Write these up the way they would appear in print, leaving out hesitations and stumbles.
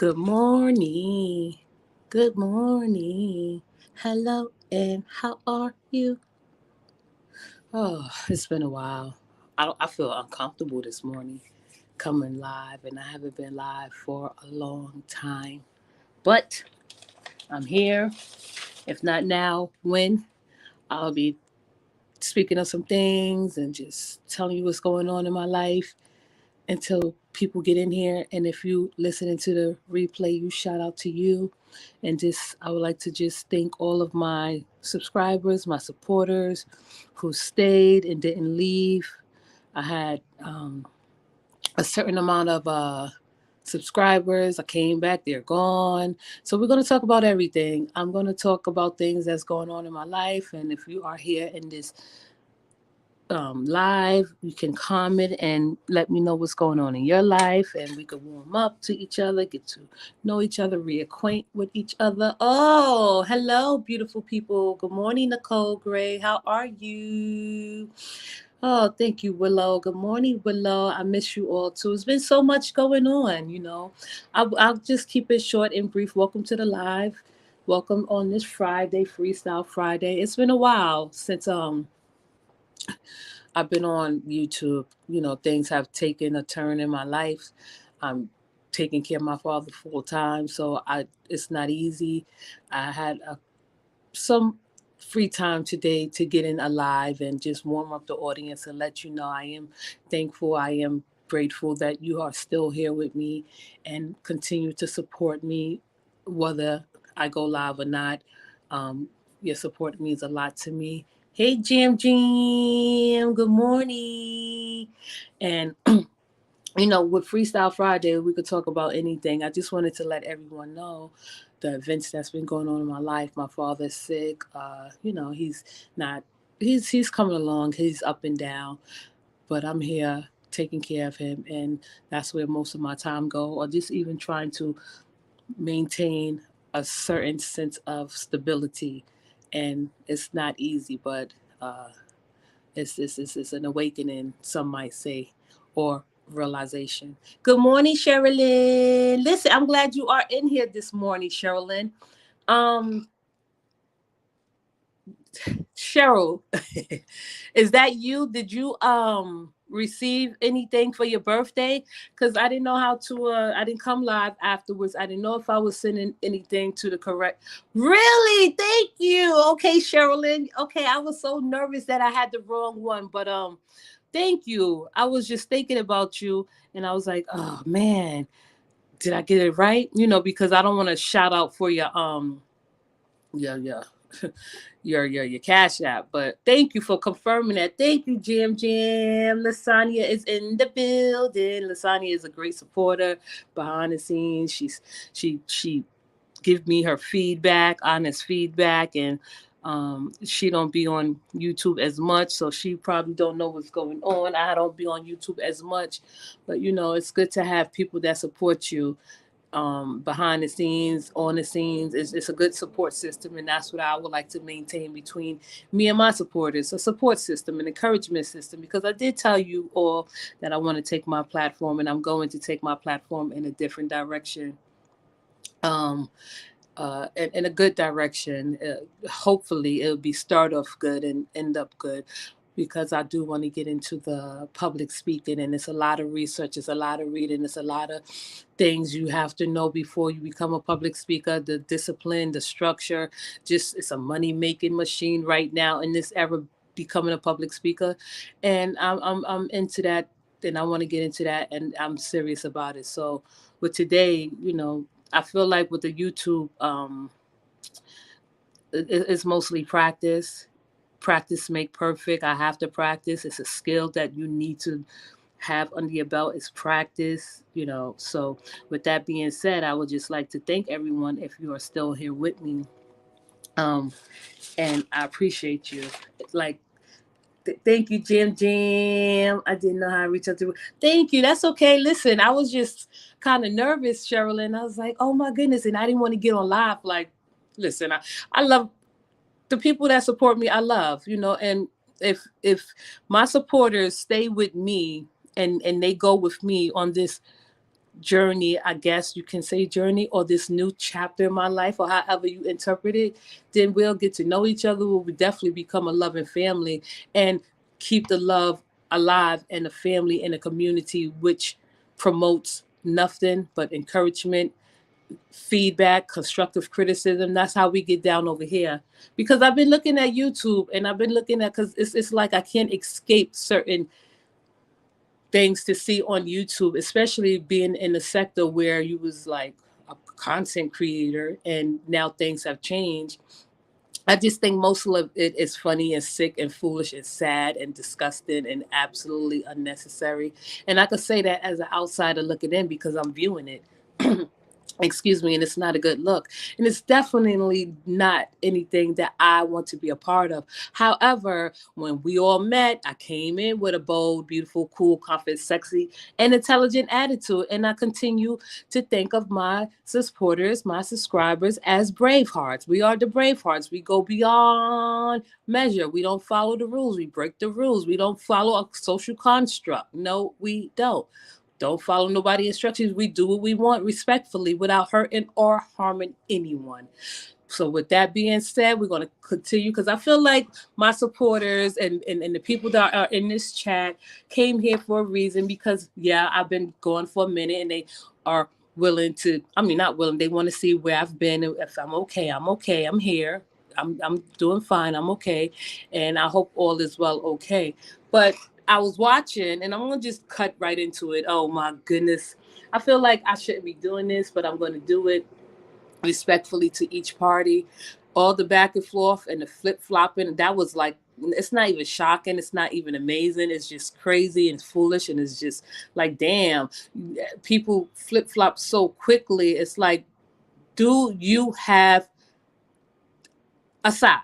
Good morning. Good morning. Hello, and how are you? Oh, it's been a while. I feel uncomfortable this morning coming live, and I haven't been live for a long time. But I'm here. If not now, when? I'll be speaking of some things and just telling you what's going on in my life until people get in here. And if you listening to the replay, you shout out to you. And just I would like to just thank all of my subscribers, my supporters who stayed and didn't leave. I had a certain amount of subscribers. I came back, they're gone. So we're going to talk about everything. I'm going to talk about things that's going on in my life. And if you are here in this live, you can comment and let me know what's going on in your life, and we could warm up to each other, get to know each other, reacquaint with each other. Oh, hello, beautiful people. Good morning, Nicole Gray. How are you? Oh, thank you, Willow. Good morning, Willow. I miss you all too. It's been so much going on. I'll just keep it short and brief. Welcome to the live. Welcome on this Friday, Freestyle Friday. It's been a while since I've been on YouTube. Things have taken a turn in my life. I'm taking care of my father full time, so it's not easy. I had some free time today to get in alive and just warm up the audience and let you know I am thankful. I am grateful that you are still here with me and continue to support me, whether I go live or not. Um, your support means a lot to me. Hey, Jim, good morning. And with Freestyle Friday, we could talk about anything. I just wanted to let everyone know the events that's been going on in my life. My father's sick. He's not. He's coming along. He's up and down, but I'm here taking care of him, and that's where most of my time go. Or just even trying to maintain a certain sense of stability, and it's not easy, but it's an awakening, some might say, or realization. Good morning, Sherilyn. Listen, I'm glad you are in here this morning, Sherilyn. Um, Cheryl, is that you? Did you receive anything for your birthday? Because I didn't know how to. I didn't come live afterwards. I didn't know if I was sending anything to the correct. Really? Thank you. Okay, Sherilyn. Okay, I was so nervous that I had the wrong one, but thank you. I was just thinking about you, and I was like, oh man, did I get it right? Because I don't want to shout out for your your cash app. But thank you for confirming that. Thank you, Jam. Lasagna is in the building. Lasagna is a great supporter behind the scenes. She give me her feedback, honest feedback, and she don't be on YouTube as much, so she probably don't know what's going on. I don't be on YouTube as much, but it's good to have people that support you behind the scenes, on the scenes. It's a good support system, and that's what I would like to maintain between me and my supporters, a support system, an encouragement system, because I did tell you all that I want to take my platform, and I'm going to take my platform in a different direction. Um, in a good direction. Hopefully, it'll be start off good and end up good, because I do want to get into the public speaking, and it's a lot of research, it's a lot of reading, it's a lot of things you have to know before you become a public speaker. The discipline, the structure, just it's a money making machine right now in this era. Becoming a public speaker, and I'm into that, and I want to get into that, and I'm serious about it. So, with today, I feel like with the YouTube, it's mostly practice. Practice make perfect. I have to practice. It's a skill that you need to have under your belt. Is practice. So with that being said, I would just like to thank everyone if you are still here with me. Um, and I appreciate you. Like, thank you, Jim. I didn't know how to reach out to. Thank you. That's okay. Listen, I was just kind of nervous, Sherilyn. I was like, oh my goodness, and I didn't want to get on live. Like, listen, I love the people that support me. I love, and if my supporters stay with me and they go with me on this journey, I guess you can say journey, or this new chapter in my life, or however you interpret it, then we'll get to know each other. We'll definitely become a loving family and keep the love alive in a family and a community, which promotes nothing but encouragement, feedback, constructive criticism. That's how we get down over here. Because I've been looking at YouTube, and I've been looking at, because it's like I can't escape certain things to see on YouTube, especially being in a sector where you was like a content creator and now things have changed. I just think most of it is funny and sick and foolish and sad and disgusting and absolutely unnecessary. And I could say that as an outsider looking in because I'm viewing it. Excuse me, and it's not a good look, and it's definitely not anything that I want to be a part of. However, when we all met, I came in with a bold, beautiful, cool, confident, sexy, and intelligent attitude, and I continue to think of my supporters, my subscribers, as bravehearts. We are the bravehearts. We go beyond measure. We don't follow the rules. We break the rules. We don't follow a social construct. No, we don't follow nobody's instructions. We do what we want respectfully without hurting or harming anyone. So with that being said, we're going to continue, because I feel like my supporters and the people that are in this chat came here for a reason, because, yeah, I've been going for a minute, and they are willing to, I mean, not willing, they want to see where I've been. If I'm okay, I'm okay. I'm here. I'm doing fine. I'm okay. And I hope all is well okay. But I was watching, and I'm going to just cut right into it. Oh, my goodness. I feel like I shouldn't be doing this, but I'm going to do it respectfully to each party. All the back and forth and the flip flopping, that was like, it's not even shocking. It's not even amazing. It's just crazy and foolish. And it's just like, damn, people flip flop so quickly. It's like, do you have a side?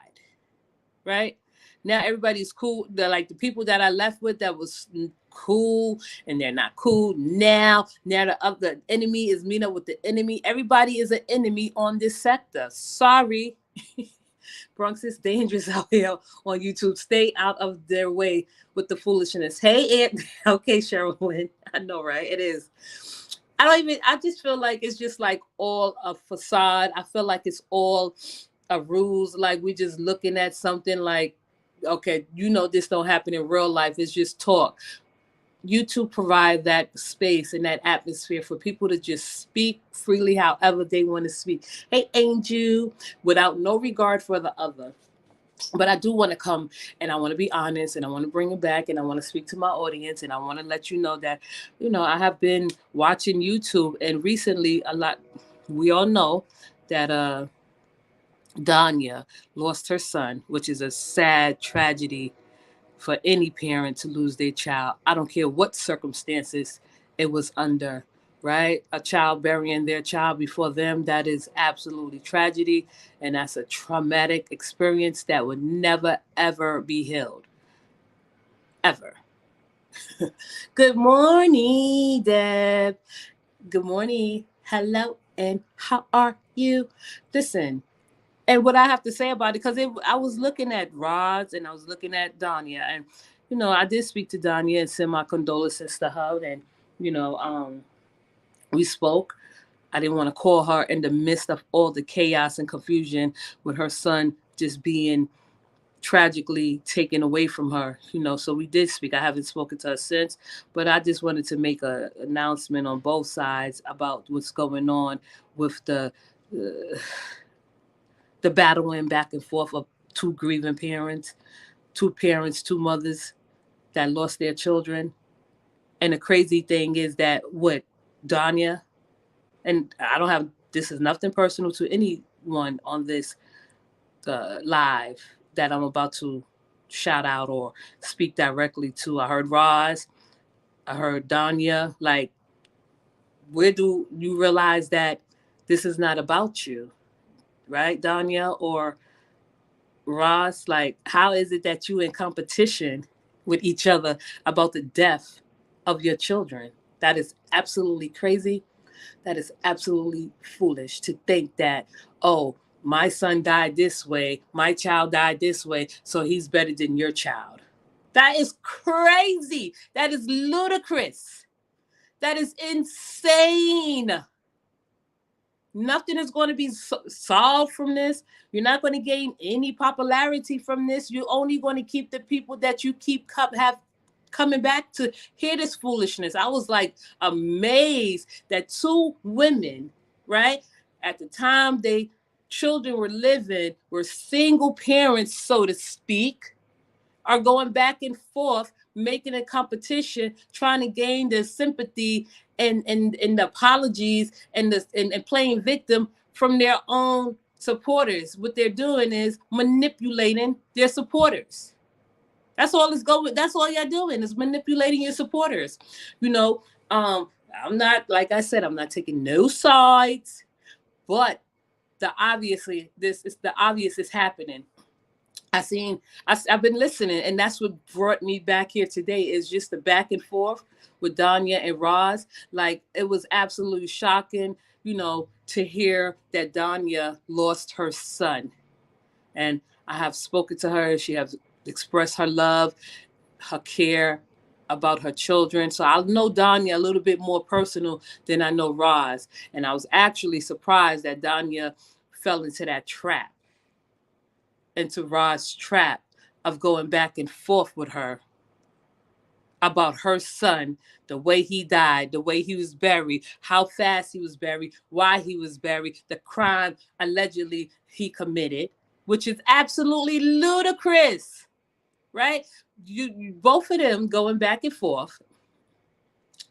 Right? Now everybody's cool. They're like the people that I left with that was cool, and they're not cool now. Now the enemy is meeting up with the enemy. Everybody is an enemy on this sector. Sorry. Bronx is dangerous out here on YouTube. Stay out of their way with the foolishness. Hey, Aunt. Okay, Sherilyn. I know, right? It is. I just feel like it's just like all a facade. I feel like it's all a ruse. Like we just looking at something like, okay, this don't happen in real life. It's just talk. YouTube provide that space and that atmosphere for people to just speak freely however they want to speak. Hey, Angel, without no regard for the other. But I do want to come, and I want to be honest, and I want to bring it back, and I want to speak to my audience, and I want to let you know that, I have been watching YouTube, and recently a lot, we all know that Danya lost her son, which is a sad tragedy for any parent to lose their child. I don't care what circumstances it was under, right? A child burying their child before them, that is absolutely tragedy. And that's a traumatic experience that would never, ever be healed. Ever. Good morning, Deb. Good morning. Hello. And how are you? Listen, and what I have to say about it, because I was looking at Roz and I was looking at Danya, and I did speak to Danya and send my condolences to her, and we spoke. I didn't want to call her in the midst of all the chaos and confusion with her son just being tragically taken away from her, so we did speak. I haven't spoken to her since, but I just wanted to make an announcement on both sides about what's going on with the battling back and forth of two grieving parents, two mothers that lost their children. And the crazy thing is that what Danya, and I don't have, this is nothing personal to anyone on this live that I'm about to shout out or speak directly to. I heard Roz, I heard Danya. Like, where do you realize that this is not about you, right, Danya? Or Ross, like, how is it that you in competition with each other about the death of your children? That is absolutely crazy. That is absolutely foolish to think that, oh, my son died this way, my child died this way, so he's better than your child. That is crazy. That is ludicrous. That is insane. Nothing is going to be solved from this. You're not going to gain any popularity from this. You're only going to keep the people that you keep have coming back to hear this foolishness. I was like amazed that two women, right, at the time they children were living, were single parents, so to speak, are going back and forth, making a competition, trying to gain the sympathy and the apologies and playing victim from their own supporters. What they're doing is manipulating their supporters. That's all it's going. That's all you're doing is manipulating your supporters. You know, I'm not, like I said, I'm not taking no sides, but the obvious is happening. I've been listening, and that's what brought me back here today is just the back and forth with Danya and Roz. Like, it was absolutely shocking, to hear that Danya lost her son. And I have spoken to her. She has expressed her love, her care about her children. So I know Danya a little bit more personal than I know Roz. And I was actually surprised that Danya fell into that trap, into Rod's trap of going back and forth with her about her son, the way he died, the way he was buried, how fast he was buried, why he was buried, the crime allegedly he committed, which is absolutely ludicrous, right? You both of them going back and forth,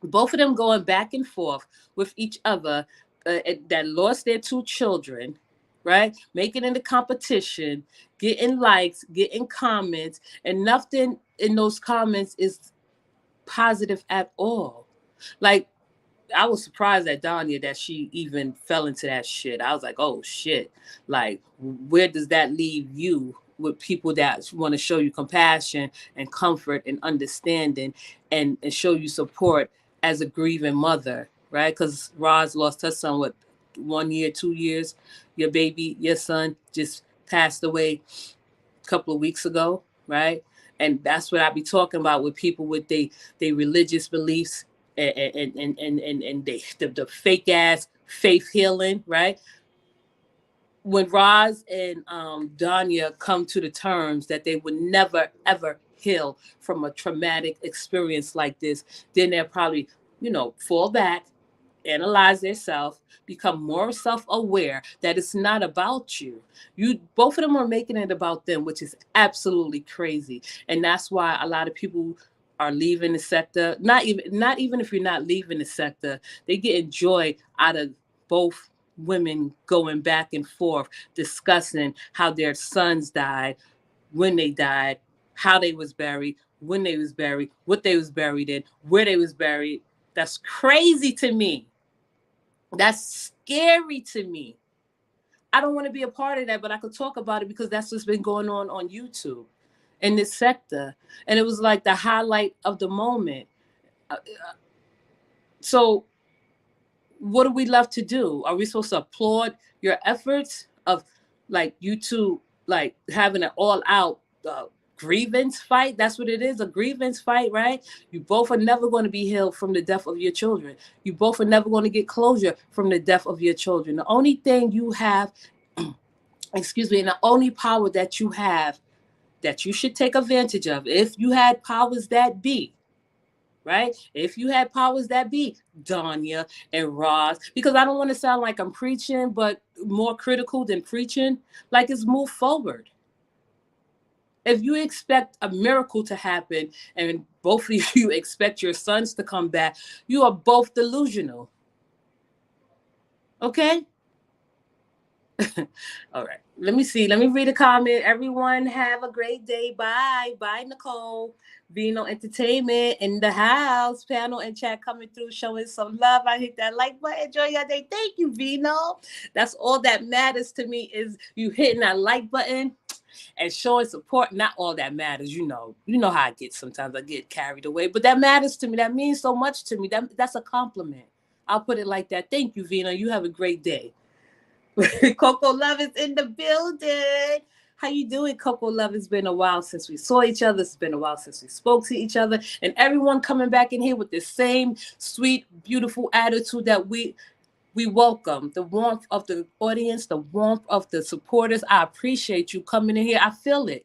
with each other, that lost their two children, right? Making it a competition, getting likes, getting comments, and nothing in those comments is positive at all. Like, I was surprised at Danya that she even fell into that shit. I was like, oh shit. Like, where does that leave you with people that want to show you compassion and comfort and understanding and show you support as a grieving mother, right? Because Roz lost her son, 1 year, 2 years. Your baby, your son just passed away a couple of weeks ago, right? And that's what I be talking about with people with they religious beliefs and the fake ass faith healing, right? When Roz and Danya come to the terms that they would never ever heal from a traumatic experience like this, then they'll probably, fall back, analyze themselves, become more self-aware that it's not about you. Both of them are making it about them, which is absolutely crazy. And that's why a lot of people are leaving the sector. Not even if you're not leaving the sector, they get joy out of both women going back and forth discussing how their sons died, when they died, how they was buried, when they was buried, what they was buried in, where they was buried. That's crazy to me. That's scary to me. I don't want to be a part of that, but I could talk about it because that's what's been going on YouTube in this sector. And it was like the highlight of the moment. So what do we love to do? Are we supposed to applaud your efforts of, like, you two, like, having an all-out grievance fight? That's what it is, a grievance fight, right? You both are never going to be healed from the death of your children. You both are never going to get closure from the death of your children. The only thing you have, excuse me, and the only power that you have that you should take advantage of, if you had powers that be, right? If you had powers that be, Danya and Roz, because I don't want to sound like I'm preaching, but more critical than preaching, like, it's move forward. If you expect a miracle to happen and both of you expect your sons to come back, you are both delusional. Okay? All right. Let me see. Let me read a comment. Everyone have a great day. Bye. Bye, Nicole. Vino Entertainment in the house. Panel and chat coming through, showing some love. I hit that like button. Enjoy your day. Thank you, Vino. That's all that matters to me, is you hitting that like button and showing support. Not all that matters. You know how I get sometimes. I get carried away. But that matters to me. That means so much to me. That's a compliment. I'll put it like that. Thank you, Vino. You have a great day. Coco Love is in the building. How you doing, Coco Love? It's been a while since we saw each other. It's been a while since we spoke to each other. And everyone coming back in here with the same sweet, beautiful attitude that we welcome. The warmth of the audience, the warmth of the supporters. I appreciate you coming in here. I feel it.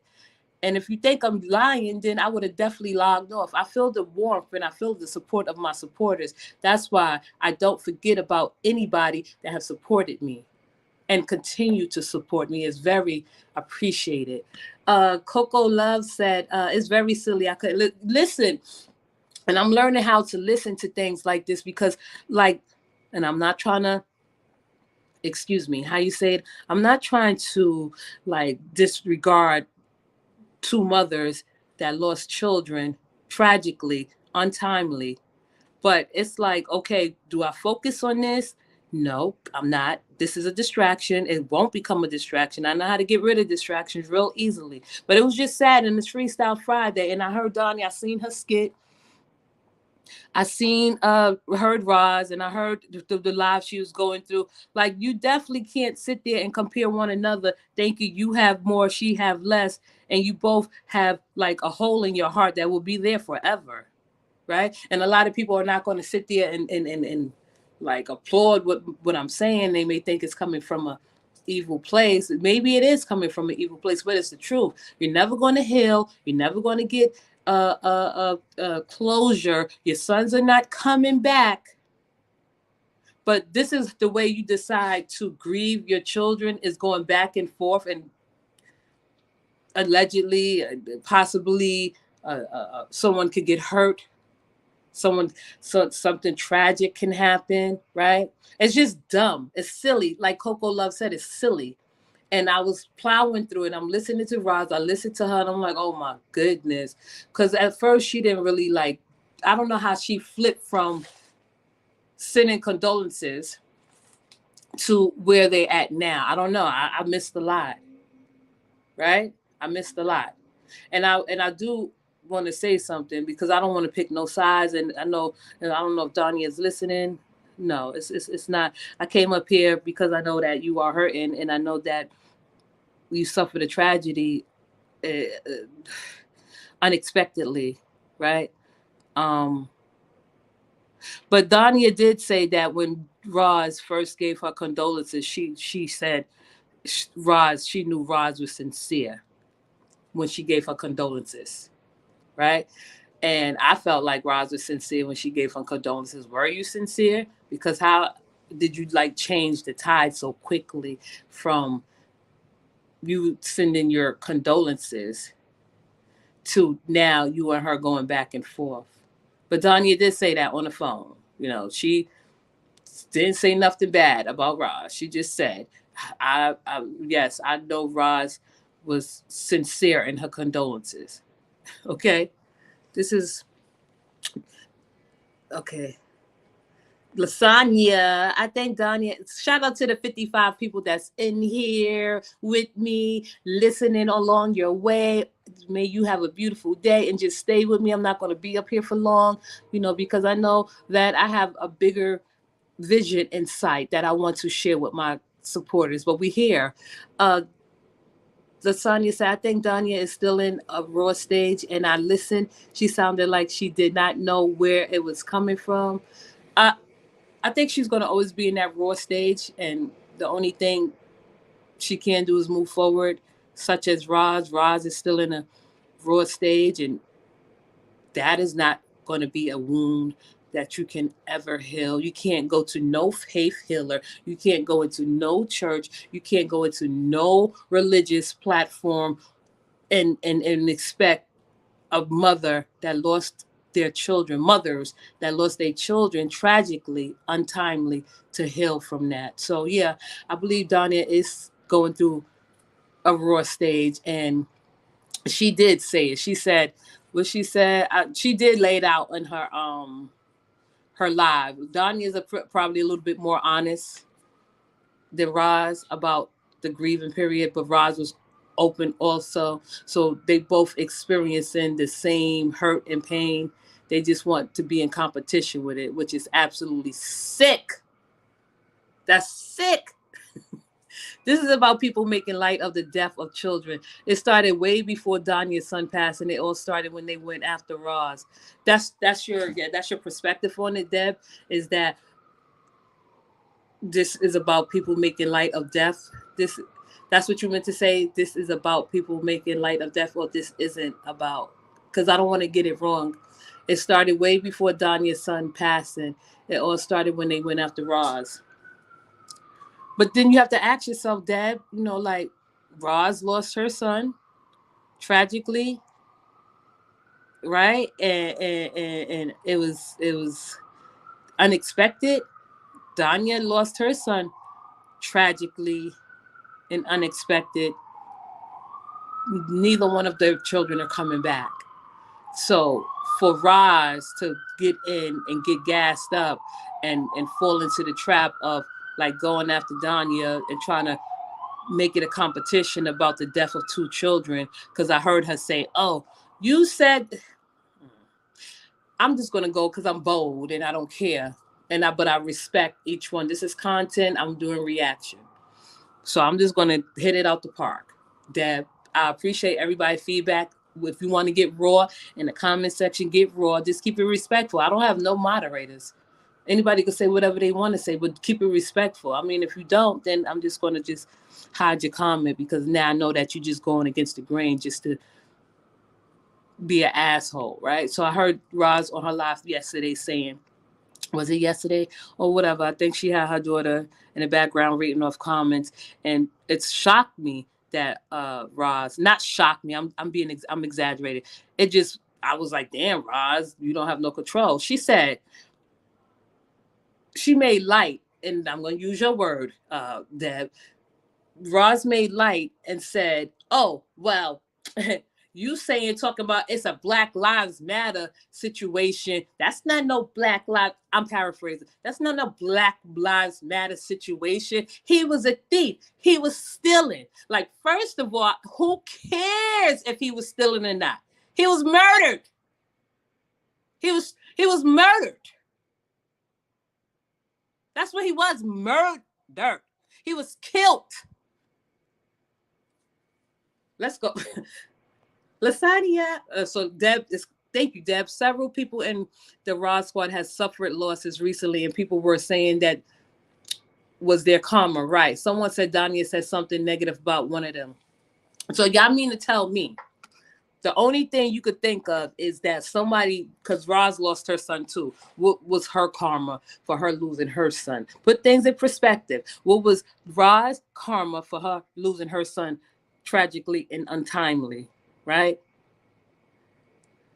And if you think I'm lying, then I would have definitely logged off. I feel the warmth and I feel the support of my supporters. That's why I don't forget about anybody that have supported me and continue to support me. Is very appreciated. Coco Love said, it's very silly. I could listen. And I'm learning how to listen to things like this because, like, and I'm not trying to, excuse me, how you say it? I'm not trying to, like, disregard two mothers that lost children tragically, untimely. But it's like, okay, do I focus on this? No, I'm not. This is a distraction. It won't become a distraction. I know how to get rid of distractions real easily. But it was just sad in this Freestyle Friday. And I heard Donnie, I seen her skit. I seen heard Roz, and I heard the live she was going through. Like, you definitely can't sit there and compare one another thinking you have more, she have less, and you both have like a hole in your heart that will be there forever. Right? And a lot of people are not going to sit there and like applaud what I'm saying. They may think it's coming from a evil place. Maybe it is coming from an evil place, but it's the truth. You're never going to heal. You're never going to get closure. Your sons are not coming back. But this is the way you decide to grieve your children, is going back and forth, and allegedly, possibly, someone could get hurt. Something tragic can happen, right? It's just dumb. It's silly. Like Coco Love said, it's silly. And I was plowing through it. I'm listening to Roz. I listened to her and I'm like, oh my goodness. Because at first she didn't really like, I don't know how she flipped from sending condolences to where they at now. I don't know. I missed a lot. Right? I missed a lot. And I do want to say something because I don't want to pick no sides. And I know, and I don't know if Donnie is listening. No, it's not. I came up here because I know that you are hurting, and I know that you suffered a tragedy unexpectedly, right? But Dania did say that when Roz first gave her condolences, she said she knew Roz was sincere when she gave her condolences, right? And I felt like Roz was sincere when she gave her condolences. Were you sincere? Because how did you like change the tide so quickly from you sending your condolences to now you and her going back and forth? But Danya did say that on the phone. You know, she didn't say nothing bad about Roz. She just said, yes, I know Roz was sincere in her condolences. Okay? This is okay. Lasagna. I thank Danya. Shout out to the 55 people that's in here with me, listening along your way. May you have a beautiful day and just stay with me. I'm not going to be up here for long, because I know that I have a bigger vision in sight that I want to share with my supporters. But we here. Lasagna said, I think Danya is still in a raw stage, and I listened. She sounded like she did not know where it was coming from. I think she's going to always be in that raw stage, and the only thing she can do is move forward, such as Roz. Roz is still in a raw stage, and that is not going to be a wound that you can ever heal. You can't go to no faith healer. You can't go into no church. You can't go into no religious platform and expect a mother that lost their children, mothers that lost their children tragically, untimely, to heal from that. So yeah, I believe Danya is going through a raw stage, and she did say it. She said what she said. She did lay it out in her live. Danya is probably a little bit more honest than Roz about the grieving period, but Roz was open also. So they both experiencing the same hurt and pain. They just want to be in competition with it, which is absolutely sick. That's sick. This is about people making light of the death of children. It started way before Danya's son passed, and it all started when they went after Roz. That's your perspective on it, Deb. Is that this is about people making light of death? That's what you meant to say. This is about people making light of death, or this isn't about? Because I don't want to get it wrong. It started way before Danya's son passing. It all started when they went after Roz. But then you have to ask yourself, Dad, like Roz lost her son tragically, right? And it was unexpected. Danya lost her son tragically and unexpected. Neither one of their children are coming back. So for Roz to get in and get gassed up and fall into the trap of like going after Danya and trying to make it a competition about the death of two children, because I heard her say, "Oh, you said." I'm just gonna go because I'm bold and I don't care, but I respect each one. This is content. I'm doing reaction, so I'm just gonna hit it out the park. Deb, I appreciate everybody's feedback. If you want to get raw in the comment section, get raw. Just keep it respectful. I don't have no moderators. Anybody can say whatever they want to say, but keep it respectful. I mean, if you don't, then I'm just going to just hide your comment, because now I know that you're just going against the grain just to be an asshole, right? So I heard Roz on her live yesterday saying, was it yesterday or whatever? I think she had her daughter in the background reading off comments, and it shocked me that Roz, not shocked me. I'm exaggerating. I was like, damn, Roz, you don't have no control. She said she made light, and I'm going to use your word, Deb. Roz made light and said, "Oh, well." You talking about it's a Black Lives Matter situation. That's not no Black Lives. I'm paraphrasing. That's not no Black Lives Matter situation. He was a thief. He was stealing. Like, first of all, who cares if he was stealing or not? He was murdered. He was murdered. That's what he was, murdered. He was killed. Let's go. Lasagna. So Deb is. Thank you, Deb. Several people in the Raw Squad has suffered losses recently, and people were saying that was their karma, right? Someone said Danya said something negative about one of them. So y'all mean to tell me the only thing you could think of is that somebody, because Roz lost her son too, what was her karma for her losing her son? Put things in perspective. What was Roz's karma for her losing her son tragically and untimely, right?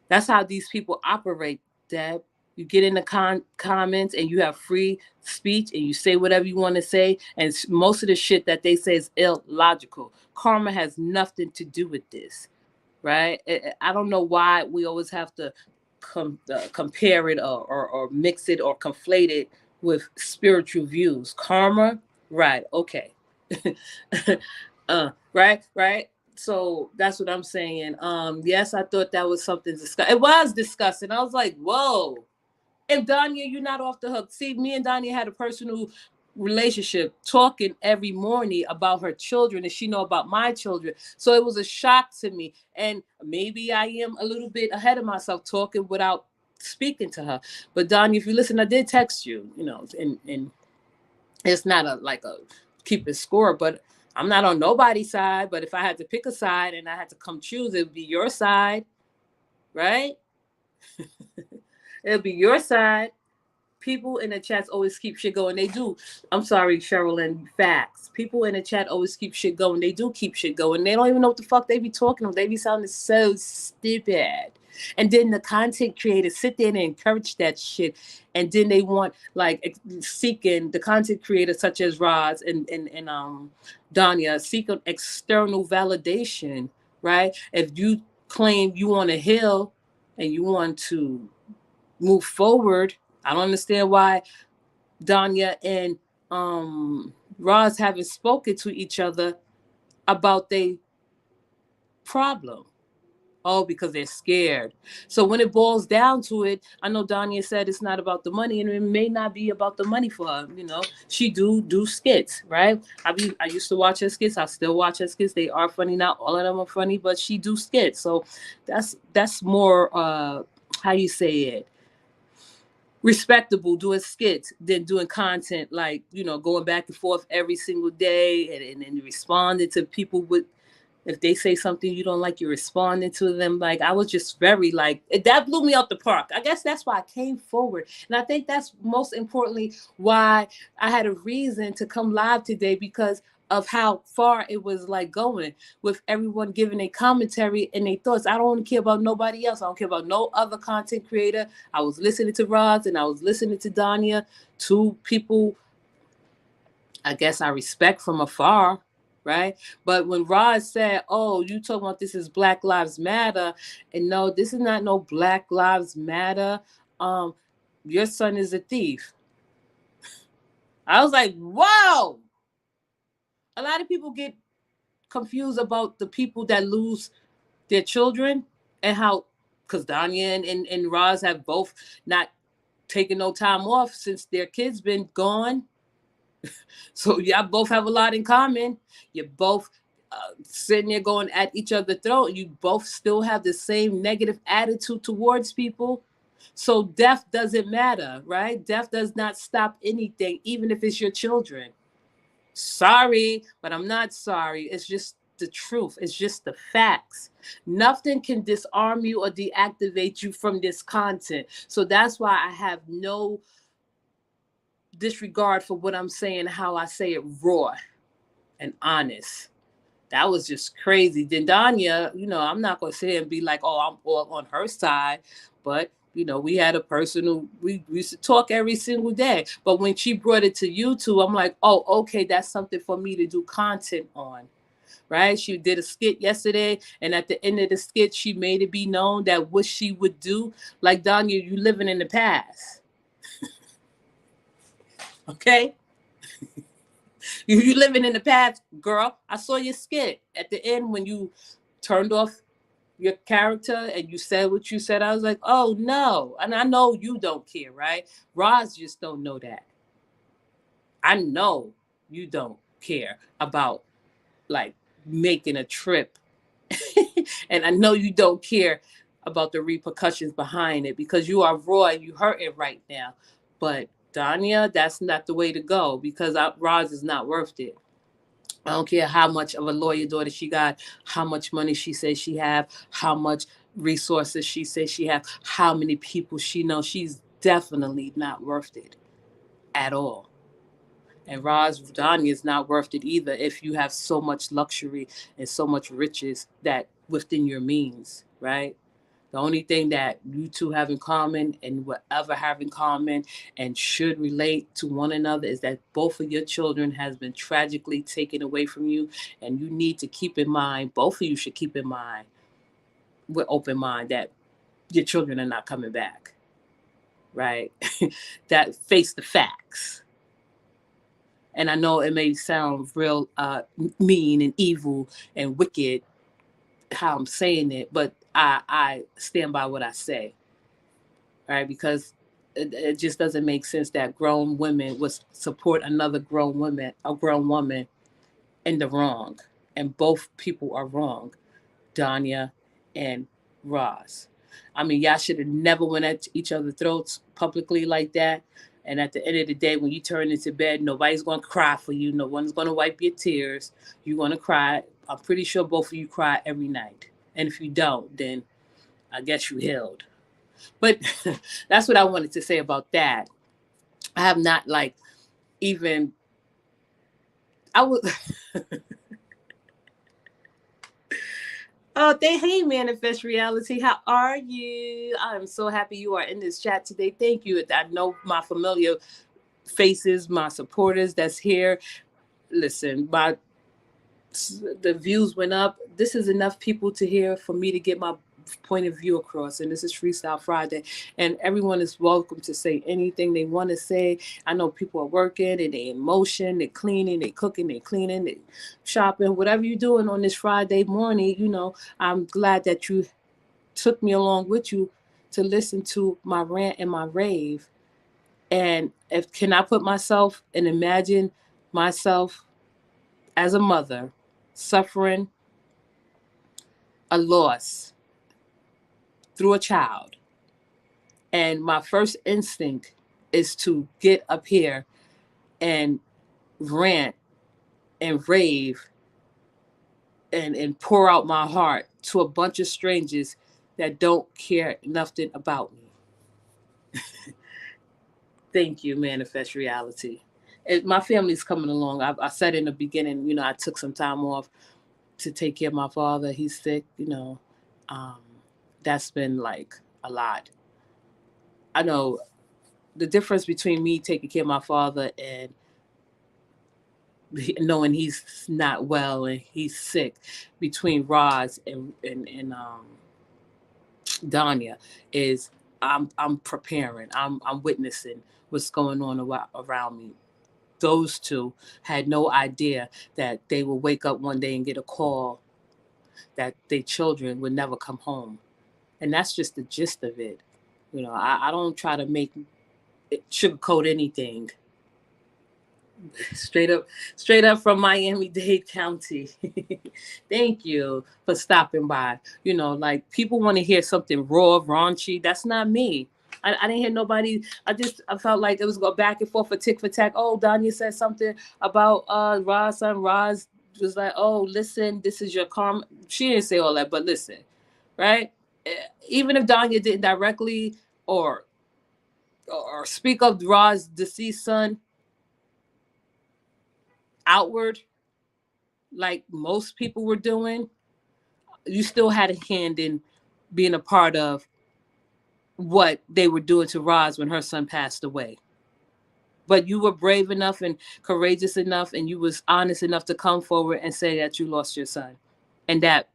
That's how these people operate, Deb. You get in the comments and you have free speech and you say whatever you want to say. And most of the shit that they say is illogical. Karma has nothing to do with this, right? I don't know why we always have to compare it or mix it or conflate it with spiritual views. Karma, right, okay. Right. So that's what I'm saying. Yes, I thought that was something disgusting. It was disgusting. I was like, whoa. And Danya, you're not off the hook. See, me and Danya had a personal relationship, talking every morning about her children, and she know about my children. So it was a shock to me. And maybe I am a little bit ahead of myself talking without speaking to her. But Danya, if you listen, I did text you, and it's not a keep it score, but I'm not on nobody's side. But if I had to pick a side and I had to come choose, it would be your side, right? It'll be your side. People in the chats always keep shit going. They do. I'm sorry, Sherilyn. Facts. People in the chat always keep shit going. They do keep shit going. They don't even know what the fuck they be talking about. They be sounding so stupid. And then the content creators sit there and encourage that shit. And then they want seeking the content creators such as Roz and Danya seeking external validation, right? If you claim you want to heal and you want to move forward, I don't understand why Danya and Roz haven't spoken to each other about their problem Oh, because they're scared. So when it boils down to it, I know Danya said it's not about the money, and it may not be about the money for her. You know, she do skits, right? I used to watch her skits. I still watch her skits. They are funny. Not all of them are funny, but she do skits. So that's more how you say it, respectable doing skits than doing content like, you know, going back and forth every single day and responding to people with, if they say something you don't like, you're responding to them. Like, I was just very like, that blew me out the park. I guess that's why I came forward. And I think that's most importantly why I had a reason to come live today, because of how far it was like going with everyone giving a commentary and their thoughts. I don't care about nobody else. I don't care about no other content creator. I was listening to Roz and I was listening to Danya, two people I guess I respect from afar, right? But when Roz said, "Oh, you talking about this is Black Lives Matter," and no, this is not no Black Lives Matter. Um, your son is a thief. I was like, "Wow!" A lot of people get confused about the people that lose their children and how, because Danya and Roz have both not taken no time off since their kids been gone. So y'all both have a lot in common. You're both sitting there going at each other's throat. You both still have the same negative attitude towards people. So death doesn't matter, right? Death does not stop anything, even if it's your children. Sorry, but I'm not sorry. It's just the truth. It's just the facts. Nothing can disarm you or deactivate you from this content. So that's why I have no disregard for what I'm saying, how I say it raw and honest. That was just crazy. Then Danya, you know, I'm not gonna sit here and be like, oh, I'm all on her side, but you know, we had a person who we used to talk every single day. But when she brought it to YouTube, I'm like, oh, okay, that's something for me to do content on. Right? She did a skit yesterday, and at the end of the skit, she made it be known that what she would do, like Danya, you living in the past. Okay? You living in the past, girl. I saw your skit at the end when you turned off your character and you said what you said. I was like, oh no. And I know you don't care, right? Roz just don't know that. I know you don't care about like making a trip. And I know you don't care about the repercussions behind it because you are raw and you hurt it right now. But Danya, that's not the way to go because Roz is not worth it. I don't care how much of a lawyer daughter she got, how much money she says she have, how much resources she says she have, how many people she knows. She's definitely not worth it at all. And Roz Danya is not worth it either if you have so much luxury and so much riches that within your means, right? The only thing that you two have in common and whatever have in common and should relate to one another is that both of your children has been tragically taken away from you. And you need to keep in mind, both of you should keep in mind with open mind that your children are not coming back, right? That face the facts. And I know it may sound real mean and evil and wicked how I'm saying it, but I stand by what I say, right? Because it just doesn't make sense that grown women would support another a grown woman in the wrong. And both people are wrong, Danya and Roz. I mean, y'all should have never went at each other's throats publicly like that. And at the end of the day, when you turn into bed, nobody's going to cry for you. No one's going to wipe your tears. You're going to cry. I'm pretty sure both of you cry every night. And if you don't, then I guess you healed. But that's what I wanted to say about that. I have not like even I would Oh, hey Manifest Reality. How are you? I'm so happy you are in this chat today. Thank you. I know my familiar faces, my supporters that's here. Listen, the views went up. This is enough people to hear for me to get my point of view across. And this is Freestyle Friday. And everyone is welcome to say anything they want to say. I know people are working and they're in motion, they're cleaning, they're cooking, they're cleaning, they're shopping, whatever you're doing on this Friday morning, you know, I'm glad that you took me along with you to listen to my rant and my rave. And if can I put myself and imagine myself as a mother suffering a loss through a child, and my first instinct is to get up here and rant and rave and pour out my heart to a bunch of strangers that don't care nothing about me. Thank you, Manifest Reality. My family's coming along. I said in the beginning, I took some time off to take care of my father. He's sick, Um, that's been like a lot. I know the difference between me taking care of my father and knowing he's not well and he's sick, between Roz and Danya, is I'm preparing. I'm witnessing what's going on around me. Those two had no idea that they would wake up one day and get a call that their children would never come home. And that's just the gist of it. I don't try to make it sugarcoat anything. straight up straight up from Miami-Dade County. Thank you for stopping by. Like, people want to hear something raw, raunchy. That's not me. I didn't hear nobody. I felt like it was go back and forth, for tick for tack. Oh, Danya said something about Roz, son. Roz was like, oh, listen, this is your karma. She didn't say all that, but listen, right? Even if Danya didn't directly or speak of Roz's deceased son outward, like most people were doing, you still had a hand in being a part of what they were doing to Roz when her son passed away. But you were brave enough and courageous enough, and you was honest enough to come forward and say that you lost your son. And that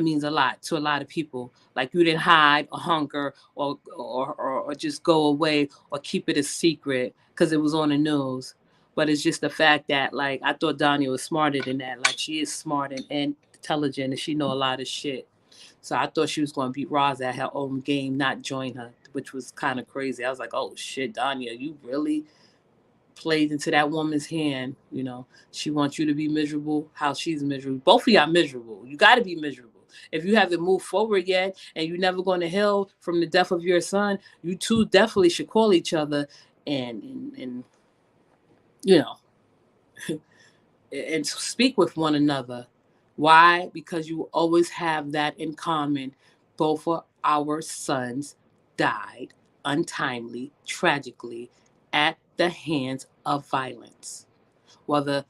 means a lot to a lot of people. Like, you didn't hide or hunker or just go away or keep it a secret because it was on the news. But it's just the fact that, like, I thought Danya was smarter than that. Like, she is smart and intelligent, and she know a lot of shit. So I thought she was going to beat Roz at her own game, not join her, which was kind of crazy. I was like, oh shit, Danya, you really played into that woman's hand. She wants you to be miserable, how she's miserable. Both of y'all miserable. You got to be miserable. If you haven't moved forward yet and you're never going to heal from the death of your son, you two definitely should call each other and you know and speak with one another. Why? Because you always have that in common. Both of our sons died untimely, tragically, at the hands of violence. Whether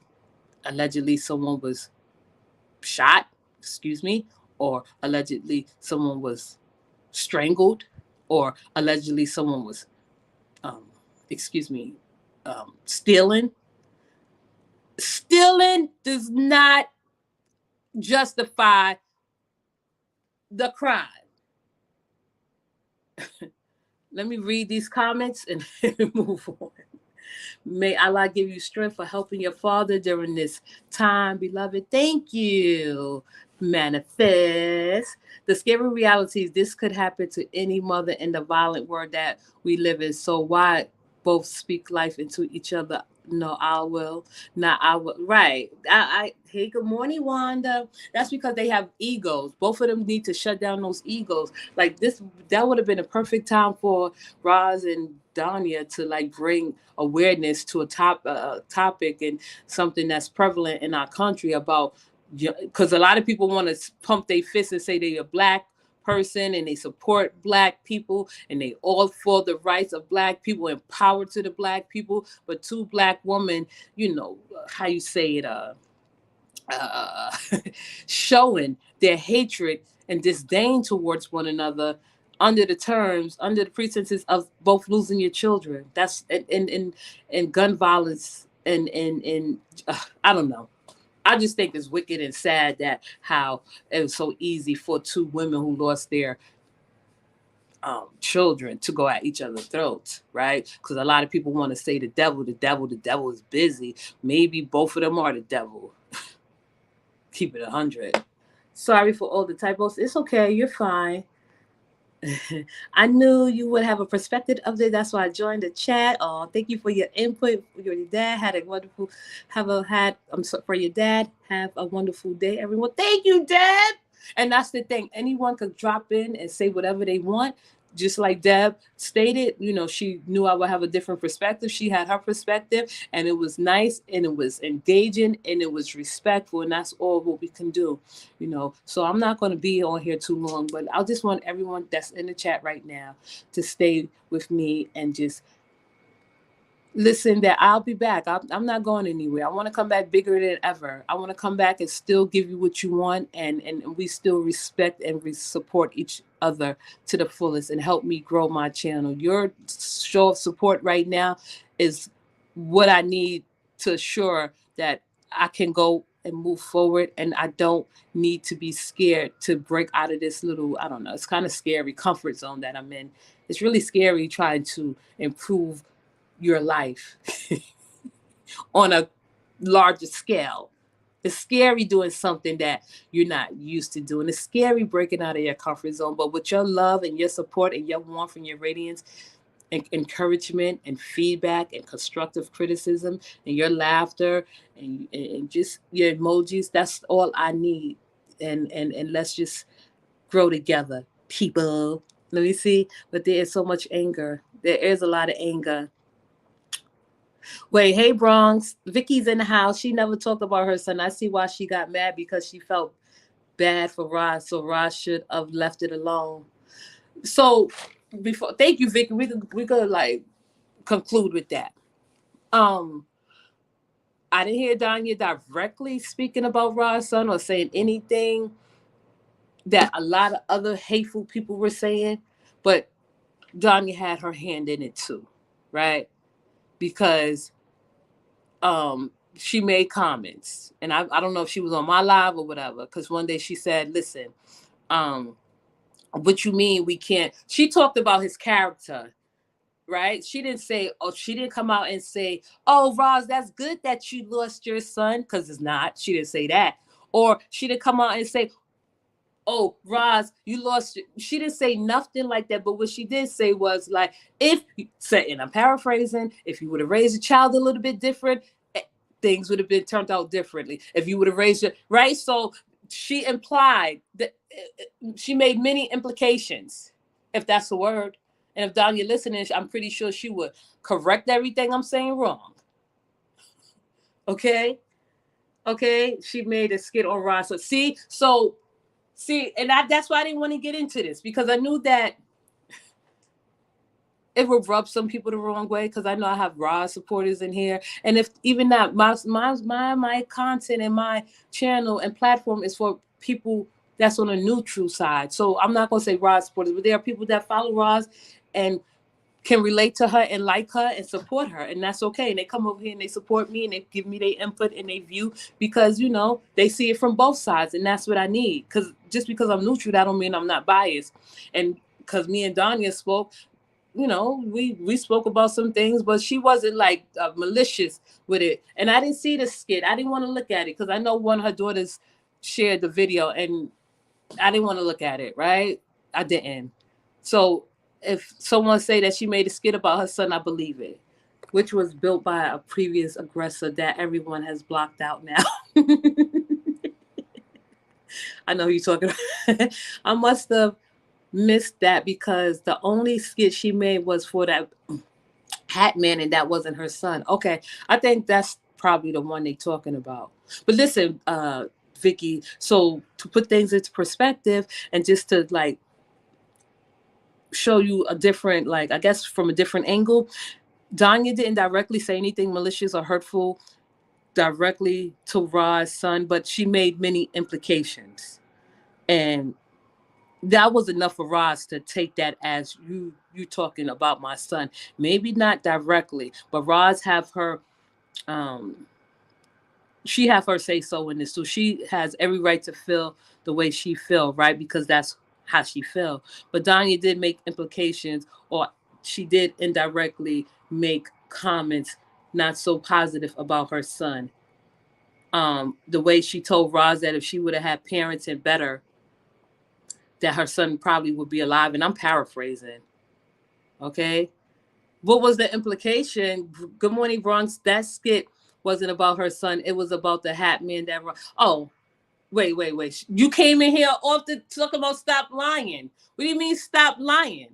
allegedly someone was shot, excuse me, or allegedly someone was strangled, or allegedly someone was, um, excuse me, stealing. Stealing does not justify the crime. Let me read these comments and move on. May Allah give you strength for helping your father during this time, beloved. Thank you. Manifest. The scary reality is this could happen to any mother in the violent world that we live in. So why both speak life into each other? No, I will. Not I will. Right. Hey, good morning, Wanda. That's because they have egos. Both of them need to shut down those egos. Like this, that would have been a perfect time for Roz and Danya to like bring awareness to a topic and something that's prevalent in our country about, because a lot of people want to pump their fists and say they're a black person and they support black people and they all for the rights of black people and power to the black people, but two black women, how you say it, uh, showing their hatred and disdain towards one another under the pretenses of both losing your children. That's in gun violence and I don't know. I just think it's wicked and sad that how it was so easy for two women who lost their children to go at each other's throats, right? Because a lot of people want to say the devil is busy. Maybe both of them are the devil. Keep it 100. Sorry for all the typos. It's okay. You're fine. I knew you would have a perspective of it. That's why I joined the chat. Oh, thank you for your input. Your dad had a wonderful, I'm sorry, for your dad, have a wonderful day, everyone. Thank you, Dad. And that's the thing. Anyone could drop in and say whatever they want. Just like Deb stated, she knew I would have a different perspective. She had her perspective, and it was nice, and it was engaging, and it was respectful, and that's all what we can do. So I'm not going to be on here too long, but I just want everyone that's in the chat right now to stay with me and just listen, that I'll be back. I'm not going anywhere. I want to come back bigger than ever. I want to come back and still give you what you want, and we still respect and support each other to the fullest and help me grow my channel. Your show of support right now is what I need to assure that I can go and move forward, and I don't need to be scared to break out of this little, I don't know, it's kind of scary comfort zone that I'm in. It's really scary trying to improve your life on a larger scale. It's scary doing something that you're not used to doing. It's scary breaking out of your comfort zone. But with your love and your support and your warmth and your radiance and encouragement and feedback and constructive criticism and your laughter and just your emojis, that's all I need. And let's just grow together, people. Let me see. But there is so much anger. There is a lot of anger. Wait, hey Bronx. Vicky's in the house. She never talked about her son. I see why she got mad, because she felt bad for Roz. So Roz should have left it alone. So before, thank you, Vicky. We could like conclude with that. Um, I didn't hear Danya directly speaking about Roz's son or saying anything that a lot of other hateful people were saying, but Danya had her hand in it too, right? Because she made comments, and I don't know if she was on my live or whatever, because one day she said, listen, what you mean we can't, she talked about his character, right? She didn't come out and say, oh Roz, that's good that you lost your son, because it's not. She didn't say that. Or she didn't come out and say, oh Roz, you lost. She didn't say nothing like that. But what she did say was like, if say, and I'm paraphrasing, if you would have raised a child a little bit different, things would have been turned out differently. If you would have raised it right. So she implied that she made many implications, if that's the word. And if Danya listening, I'm pretty sure she would correct everything I'm saying wrong. Okay. She made a skit on Ross. See, and that's why I didn't want to get into this, because I knew that it would rub some people the wrong way, because I know I have Roz supporters in here. And if even that, my content and my channel and platform is for people that's on a neutral side. So I'm not gonna say Roz supporters, but there are people that follow Roz and can relate to her and like her and support her, and that's okay. And they come over here and they support me and they give me their input and their view, because they see it from both sides, and that's what I need. Because just because I'm neutral, that don't mean I'm not biased. And because me and Danya spoke, we spoke about some things, but she wasn't like malicious with it. And I didn't see the skit. I didn't want to look at it, because I know one of her daughters shared the video, and I didn't want to look at it. Right? I didn't. So if someone say that she made a skit about her son, I believe it, which was built by a previous aggressor that everyone has blocked out now. I know who you're talking about. I must have missed that, because the only skit she made was for that Hat Man, and that wasn't her son. Okay, I think that's probably the one they talking about. But listen, Vicky, so to put things into perspective and just to like show you a different, like, I guess from a different angle, Danya didn't directly say anything malicious or hurtful directly to Ra's son, but she made many implications. And that was enough for Roz to take that as you talking about my son. Maybe not directly, but Roz have her she have her say so in this. So she has every right to feel the way she feel, right? Because that's how she feel. But Danya did make implications, or she did indirectly make comments not so positive about her son. The way she told Roz that if she would have had parents and better, that her son probably would be alive. And I'm paraphrasing. Okay. What was the implication? Good Morning Bronx. That skit wasn't about her son. It was about the hat man that. Oh, wait. You came in here off the talking about stop lying. What do you mean stop lying?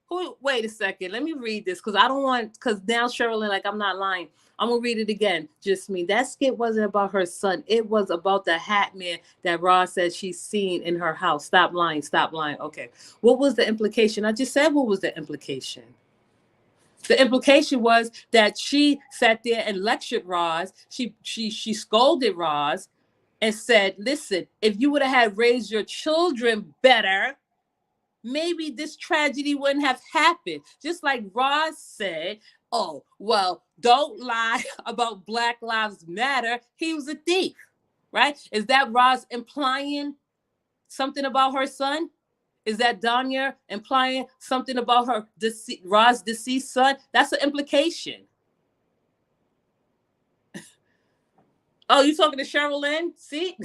Who? Wait a second. Let me read this because I don't want. Because now Sherilyn, like I'm not lying. I'm gonna read it again. Just me. That skit wasn't about her son. It was about the hat man that Roz said she's seen in her house. Stop lying. Stop lying. Okay. What was the implication? I just said what was the implication. The implication was that she sat there and lectured Roz. She scolded Roz and said, "Listen, if you would have had raised your children better, maybe this tragedy wouldn't have happened." Just like Roz said, "Oh, well, don't lie about Black Lives Matter. He was a thief." Right? Is that Roz implying something about her son? Is that Danya implying something about her Roz's deceased son? That's an implication. Oh, you talking to Sherilyn? See?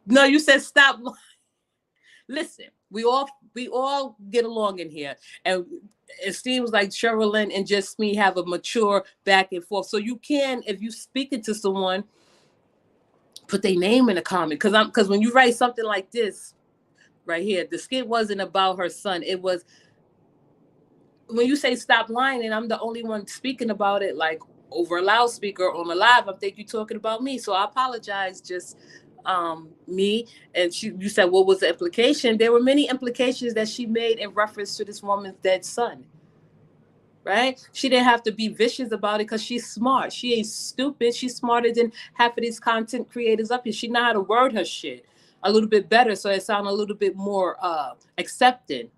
No, you said stop. Listen, we all get along in here, and it seems like Sherilyn and just me have a mature back and forth. So you can, if you speaking to someone, put their name in a comment, because when you write something like this right here, the skit wasn't about her son. It was, when you say stop lying, and I'm the only one speaking about it, like over a loudspeaker on the live, I think you're talking about me. So I apologize, just me. And you said, what was the implication? There were many implications that she made in reference to this woman's dead son. Right? She didn't have to be vicious about it because she's smart. She ain't stupid. She's smarter than half of these content creators up here. She know how to word her shit a little bit better, so it sounds a little bit more accepted.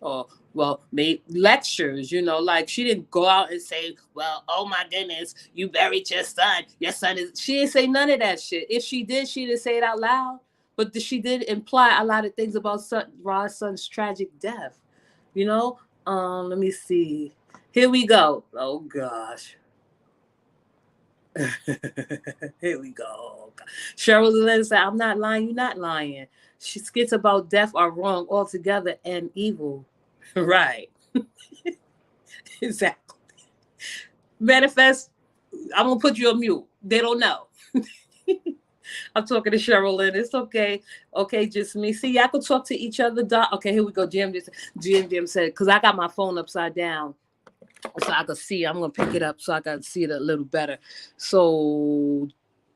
Or, well, made lectures, like she didn't go out and say, well, oh my goodness, you buried your son. Your son is, she didn't say none of that shit. If she did, she didn't say it out loud. But she did imply a lot of things about Rod's son's tragic death. Let me see. Here we go. Oh gosh. Here we go. Sherilyn said, I'm not lying, you're not lying. She skits about death are wrong altogether and evil. Right. Exactly. Manifest, I'm going to put you on mute. They don't know. I'm talking to Sherilyn. It's okay. Okay, just me. See, y'all can talk to each other. Okay, here we go. Jim said, because I got my phone upside down, so I could see. I'm going to pick it up so I can see it a little better. So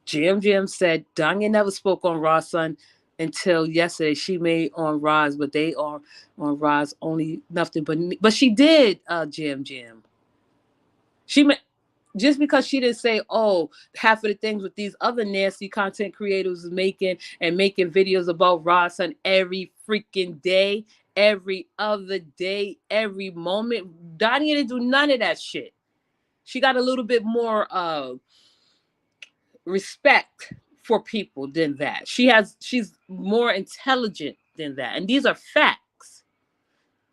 Jim said, Danya never spoke on Roz's son until yesterday. She made on Roz, but they are on Roz only nothing but she did, Jim. She just because she didn't say, oh, half of the things with these other nasty content creators is making videos about Roz's son every freaking day, every other day, every moment. Danya didn't do none of that shit. She got a little bit more respect for people than that. She's more intelligent than that. And these are facts.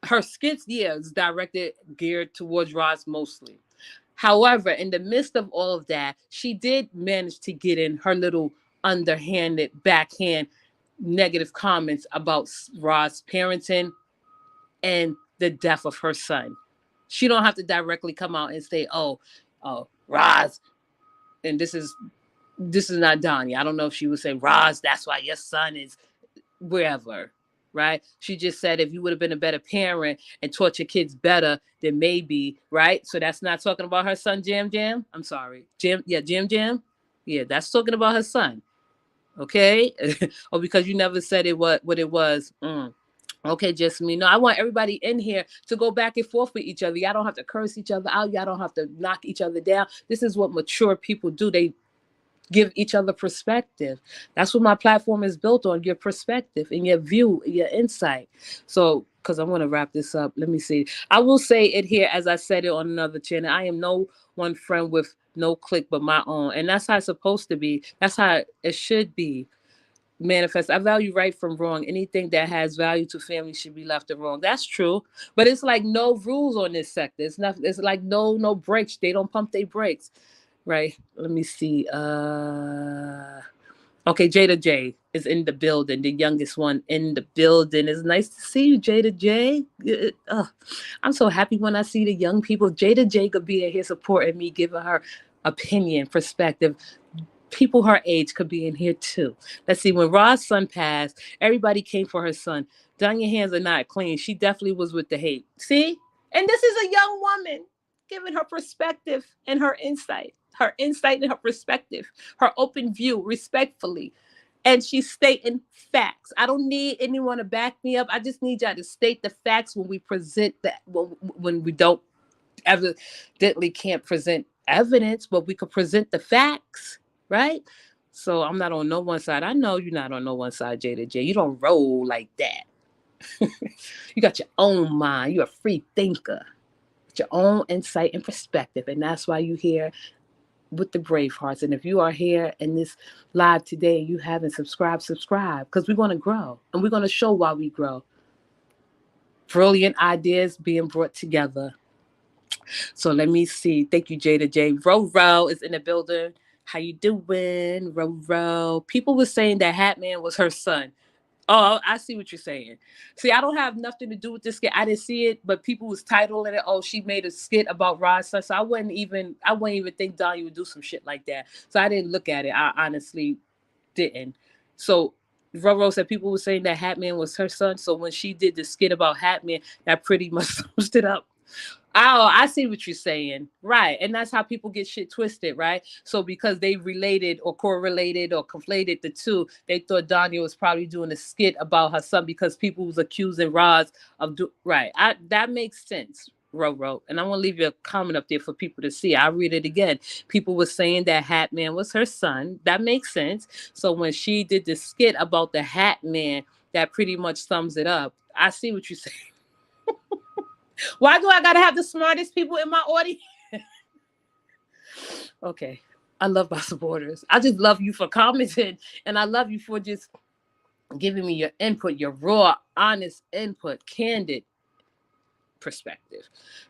Her skits, is geared towards Roz mostly. However, in the midst of all of that, she did manage to get in her little underhanded, backhand negative comments about Roz's parenting and the death of her son. She don't have to directly come out and say, oh, Roz, and this is not Danya. I don't know if she would say, Roz, that's why your son is wherever, right? She just said, if you would have been a better parent and taught your kids better, then maybe, right? So that's not talking about her son, Jam. I'm sorry. Jam. Yeah, that's talking about her son. Okay? Or because you never said it what it was. Okay, just me. No, I want everybody in here to go back and forth with each other. Y'all don't have to curse each other out. Y'all don't have to knock each other down. This is what mature people do. They give each other perspective. That's what my platform is built on, your perspective and your view, your insight. So, because I'm going to wrap this up. Let me see. I will say it here as I said it on another channel. I am no one friend with no click but my own. And that's how it's supposed to be. That's how it should be. Manifest. I value right from wrong. Anything that has value to family should be left alone. That's true. But it's like no rules on this sector. It's nothing. It's like no brakes. They don't pump their brakes. right? Let me see. Okay, Jada J is in the building, the youngest one in the building. It's nice to see you, Jada J. I'm so happy when I see the young people. Jada J could be in here supporting me, giving her opinion, perspective. People her age could be in here too. Let's see, when Ra's son passed, everybody came for her son. Down your hands are not clean. She definitely was with the hate. See? And this is a young woman giving her perspective and her insight and her perspective, her open view, respectfully. And she's stating facts. I don't need anyone to back me up. I just need y'all to state the facts when we present that, when we don't evidently can't present evidence, but we could present the facts, right? So I'm not on no one side. I know you're not on no one side, Jada J. You don't roll like that. You got your own mind. You're a free thinker with your own insight and perspective. And that's why you're here with the Bravehearts. And if you are here in this live today and you haven't subscribed, subscribe, because we're going to grow and we're going to show why we grow. Brilliant ideas being brought together. So let me see. Thank you, Jada J. Ro is in the building. How you doing, Ro? People were saying that Hatman was her son. Oh, I see what you're saying. See, I don't have nothing to do with this skit. I didn't see it, but people was titling it, "Oh, she made a skit about Rod's son." So I wouldn't even think Donnie would do some shit like that. So I didn't look at it. I honestly didn't. So Roro said people were saying that Hatman was her son. So when she did the skit about Hatman, that pretty much sums it up. Oh, I see what you're saying. Right. And that's how people get shit twisted, right? So because they related or correlated or conflated the two, they thought Danya was probably doing a skit about her son because people was accusing Roz of right. That makes sense. Ro. And I'm gonna leave you a comment up there for people to see. I'll read it again. People were saying that Hatman was her son. That makes sense. So when she did the skit about the Hatman, that pretty much sums it up. I see what you're saying. Why do I gotta have the smartest people in my audience? Okay. I love my supporters. I just love you for commenting and I love you for just giving me your input, your raw, honest input, candid perspective.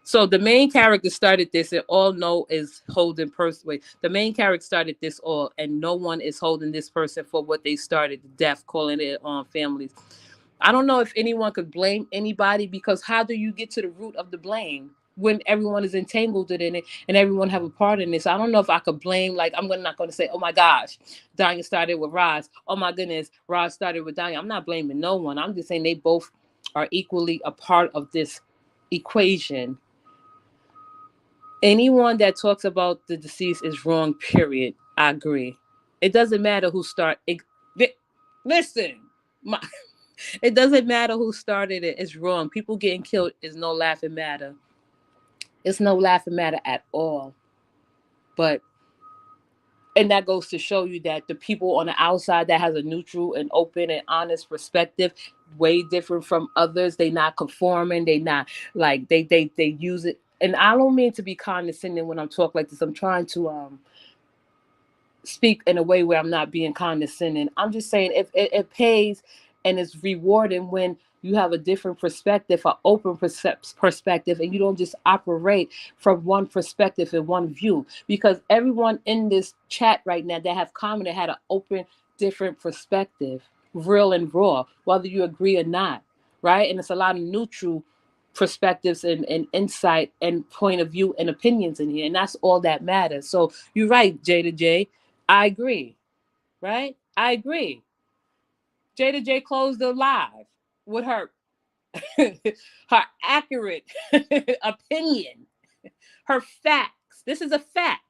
So the main character started this, and all know is holding person. The main character started this all, and no one is holding this person for what they started, the death, calling it on families. I don't know if anyone could blame anybody, because how do you get to the root of the blame when everyone is entangled in it and everyone have a part in this? I don't know if I could blame, like, I'm not going to say, oh my gosh, Danya started with Roz. Oh my goodness, Roz started with Danya. I'm not blaming no one. I'm just saying they both are equally a part of this equation. Anyone that talks about the deceased is wrong, period. I agree. It doesn't matter who listen, it doesn't matter who started it. It's wrong. People getting killed is no laughing matter. It's no laughing matter at all. But, and that goes to show you that the people on the outside that has a neutral and open and honest perspective, way different from others. They not conforming. They not like they use it. And I don't mean to be condescending when I'm talking like this. I'm trying to speak in a way where I'm not being condescending. I'm just saying if it pays and it's rewarding when you have a different perspective, an open perspective, and you don't just operate from one perspective and one view. Because everyone in this chat right now that have commented had an open, different perspective, real and raw, whether you agree or not, right? And it's a lot of neutral perspectives and insight and point of view and opinions in here, and that's all that matters. So you're right, Jada J. I agree, right? I agree. Jada J closed the live with her her accurate opinion, her facts. This is a fact.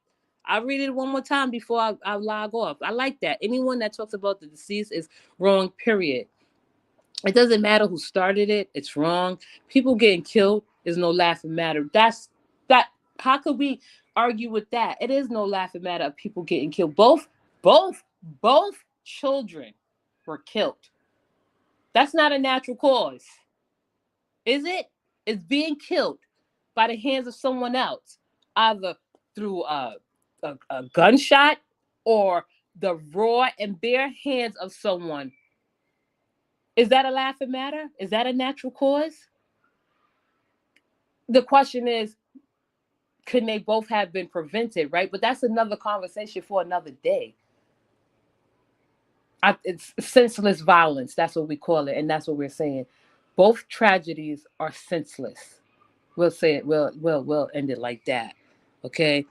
I'll read it one more time before I log off. I like that. Anyone that talks about the deceased is wrong, period. It doesn't matter who started it. It's wrong. People getting killed is no laughing matter. That's that. How could we argue with that? It is no laughing matter of people getting killed. Both children were killed. That's not a natural cause, is it? It's being killed by the hands of someone else, either through a gunshot or the raw and bare hands of someone. Is that a laughing matter? Is that a natural cause? The question is, can they both have been prevented, right? But that's another conversation for another day. It's senseless violence. That's what we call it, and that's what we're saying. Both tragedies are senseless. We'll say it. We'll end it like that. Okay.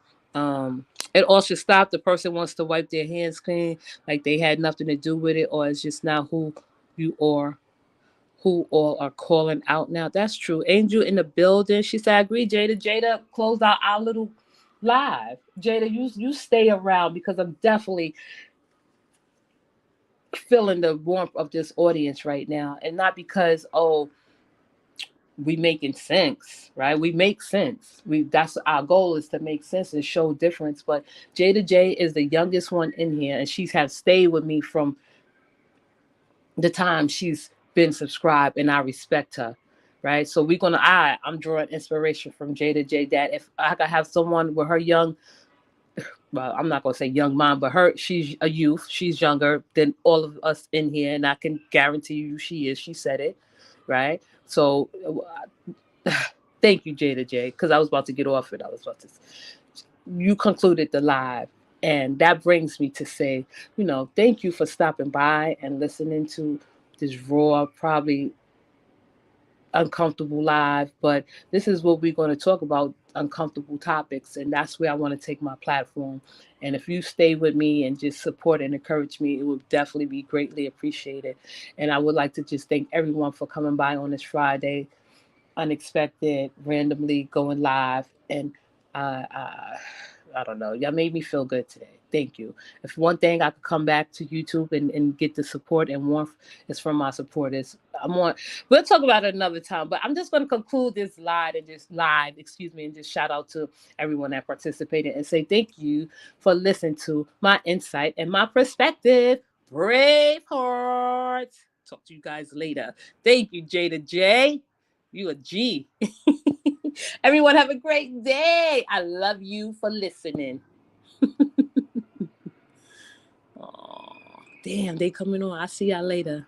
It all should stop. The person wants to wipe their hands clean, like they had nothing to do with it, or it's just not who you are. Who all are calling out now? That's true. Angel in the building. She said, "I agree." Jada closed out our little live. Jada, you stay around because I'm definitely feeling the warmth of this audience right now, and not because we making sense, right? We make sense. That's our goal, is to make sense and show difference. But Jada J is the youngest one in here, and she's have stayed with me from the time she's been subscribed, and I respect her. Right. So I'm drawing inspiration from Jada J, that if I could have someone with her young, well, I'm not gonna say young mind, but she's a youth, she's younger than all of us in here, and I can guarantee you she is. She said it, right? So thank you, Jada J, because I was about to get off it. You concluded the live. And that brings me to say, thank you for stopping by and listening to this raw, probably uncomfortable live. But this is what we're going to talk about, uncomfortable topics. And that's where I want to take my platform. And if you stay with me and just support and encourage me, it would definitely be greatly appreciated. And I would like to just thank everyone for coming by on this Friday, unexpected, randomly going live. And I don't know, y'all made me feel good today. Thank you. If one thing I could come back to YouTube and get the support and warmth, is from my supporters. We'll talk about it another time, but I'm just going to conclude this and just shout out to everyone that participated and say thank you for listening to my insight and my perspective. Brave hearts. Talk to you guys later. Thank you, Jada J. You a G. Everyone have a great day. I love you for listening. Oh, damn, they coming on. I'll see y'all later.